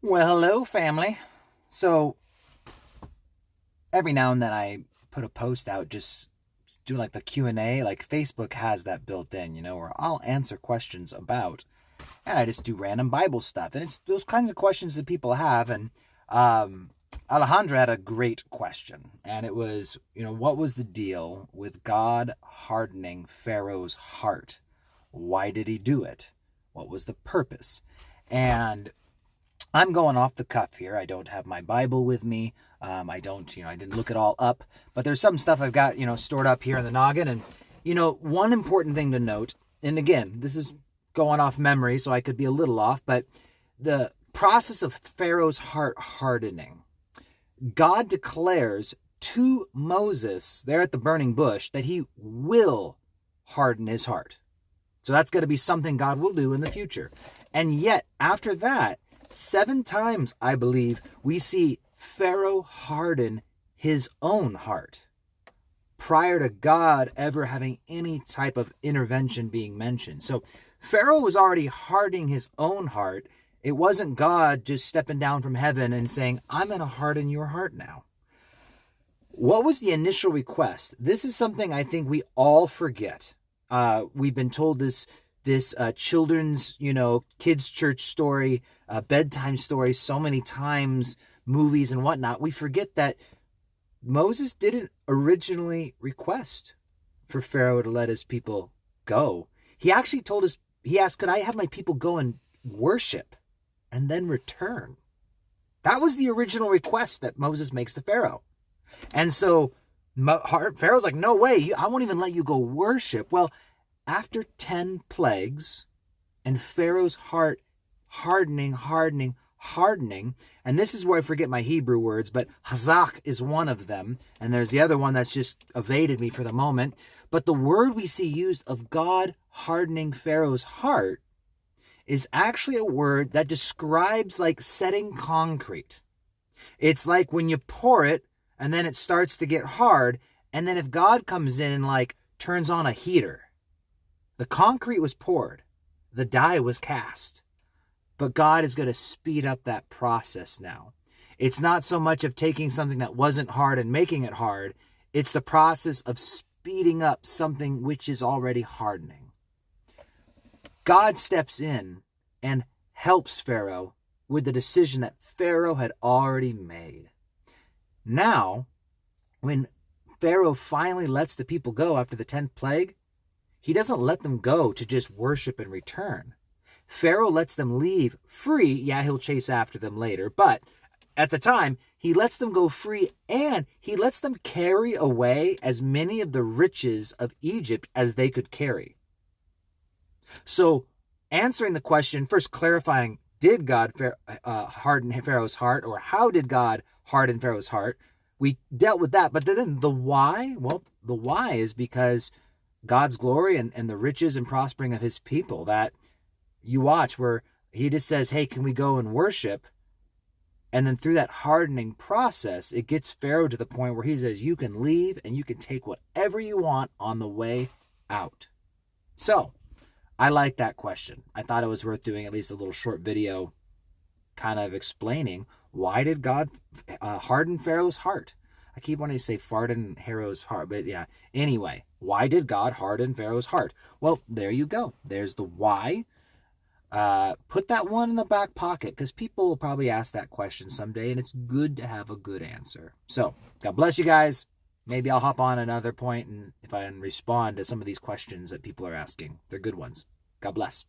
Well, hello, family. So every now and then I put a post out, just do like the Q&A, like Facebook has that built in, where I'll answer questions about, and I just do random Bible stuff. And it's those kinds of questions that people have. And um, Alejandra had a great question, and it was, what was the deal with God hardening Pharaoh's heart? Why did he do it? What was the purpose? And I'm going off the cuff here. I don't have my Bible with me. I don't, I didn't look it all up, but there's some stuff I've got, stored up here in the noggin. And, one important thing to note, and again, this is going off memory, so I could be a little off, but the process of Pharaoh's heart hardening, God declares to Moses there at the burning bush that he will harden his heart. So that's going to be something God will do in the future. And yet, after that, 7 times, I believe, we see Pharaoh harden his own heart prior to God ever having any type of intervention being mentioned. So Pharaoh was already hardening his own heart. It wasn't God just stepping down from heaven and saying, I'm going to harden your heart now. What was the initial request? This is something I think we all forget. We've been told this children's, kids' church story, bedtime story so many times, movies and whatnot. We forget that Moses didn't originally request for Pharaoh to let his people go. He actually he asked, could I have my people go and worship and then return? That was the original request that Moses makes to Pharaoh. And so Pharaoh's like, no way, I won't even let you go worship. Well, after 10 plagues and Pharaoh's heart hardening, and this is where I forget my Hebrew words, but hazak is one of them, and there's the other one that's just evaded me for the moment. But the word we see used of God hardening Pharaoh's heart is actually a word that describes like setting concrete. It's like when you pour it and then it starts to get hard, and then if God comes in and like turns on a heater, the concrete was poured, the die was cast, but God is going to speed up that process now. It's not so much of taking something that wasn't hard and making it hard. It's the process of speeding up something which is already hardening. God steps in and helps Pharaoh with the decision that Pharaoh had already made. Now, when Pharaoh finally lets the people go after the 10th plague, he doesn't let them go to just worship and return. Pharaoh lets them leave free. Yeah, he'll chase after them later, but at the time, he lets them go free, and he lets them carry away as many of the riches of Egypt as they could carry. So, answering the question, first clarifying, did God harden Pharaoh's heart, or how did God harden Pharaoh's heart? We dealt with that, but then the why? Well, the why is because God's glory and the riches and prospering of his people, that you watch where he just says, hey, can we go and worship? And then through that hardening process, it gets Pharaoh to the point where he says, you can leave and you can take whatever you want on the way out. So I like that question. I thought it was worth doing at least a little short video kind of explaining, why did God harden Pharaoh's heart? I keep wanting to say farden Pharaoh's heart, but yeah. Anyway, why did God harden Pharaoh's heart? Well, there you go. There's the why. Put that one in the back pocket, because people will probably ask that question someday, and it's good to have a good answer. So, God bless you guys. Maybe I'll hop on another point and if I can respond to some of these questions that people are asking. They're good ones. God bless.